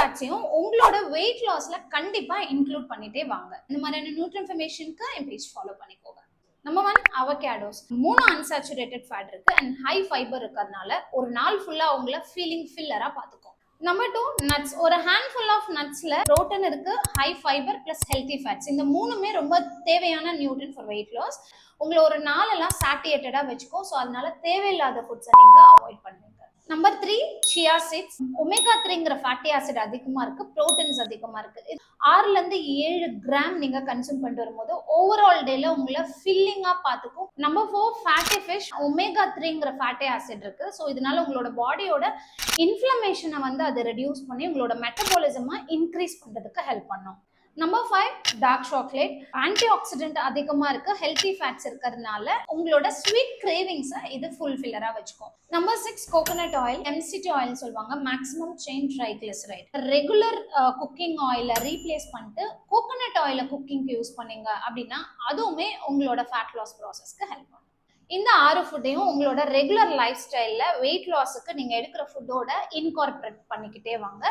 ஃபேட்ஸையும் உங்களோட வெயிட் லாஸ்ல கண்டிப்பா இன்க்ளூட் பண்ணிட்டே வாங்க. இந்த மாதிரியான நியூட்ரி இன்ஃபர்மேஷனுக்கு என் பேஜ் ஃபாலோ பண்ணிக்கோங்க. Number 1 avocados. 3 அன்சாச்சுரேட்டட் ஃபேட் இருக்கு அண்ட் ஹை ஃபைபர் இருக்கிறதுனால ஒரு நாள் ஃபுல்லா உங்களை ஃபீலிங் ஃபில்லரா பார்த்துக்கும். Number 2 nuts. ஒரு ஹேண்ட்ஃபுல் ஆஃப் நட்ஸ்ல புரோட்டீன் இருக்கு, high fibre plus healthy fats. இந்த மூணுமே ரொம்ப தேவையான நியூட்ரியன் ஃபார் வெயிட் லாஸ். உங்களை ஒரு நாளெல்லாம் சாட்டியேட்டடா வச்சுக்கும். ஸோ அதனால தேவையில்லாத ஃபுட்ஸை நீங்க அவாய்ட் பண்ணுவீங்க. Number 3 chia seeds. ஒமேகா 3ங்கிற ஃபேட்டி ஆசிட் அதிகமா இருக்கு, புரோட்டீன்ஸ் அதிகமா இருக்கு. 6ல இருந்து 7 கிராம் நீங்க கன்சூம் பண்ணிட்டு வரும்போது ஓவரால் டேல உங்களை ஃபில்லிங்கா பார்த்துக்கும். Number 4 fatty fish. ஒமேகா 3ங்கிற ஃபேட்டி ஆசிட் இருக்கு. ஸோ இதனால உங்களோட பாடியோட இன்ஃப்ளமேஷனை வந்து அதை ரெடியூஸ் பண்ணி உங்களோட மெட்டபாலிசமா இன்க்ரீஸ் பண்றதுக்கு ஹெல்ப் பண்ணும். Number 5 dark chocolate. Antioxidant அதிகமா இருக்கு, ஹெல்தி ஃபேட்ஸ் இருக்கிறதுனால உங்களோட ஸ்வீட் கிரேவிங்ஸை இது ஃபுல்ஃபில்லரா வச்சுக்கும். Number 6 coconut oil. MCT oil சொல்லுவாங்க, maximum chain triglyceride. Regular cooking ஆயிலை ரீப்ளேஸ் பண்ணிட்டு கோகோனட் ஆயிலை குக்கிங்க்கு யூஸ் பண்ணீங்க அப்படின்னா அதுவுமே உங்களோட ஃபேட் லாஸ் ப்ராசஸ்க்கு ஹெல்ப் பண்ணும். இந்த 6 ஃபுட்டையும் உங்களோட ரெகுலர் லைஃப் ஸ்டைல்ல வெயிட் லாஸுக்கு நீங்க எடுக்கிற ஃபுட்டோட இன்கார்பரேட் பண்ணிக்கிட்டே வாங்க.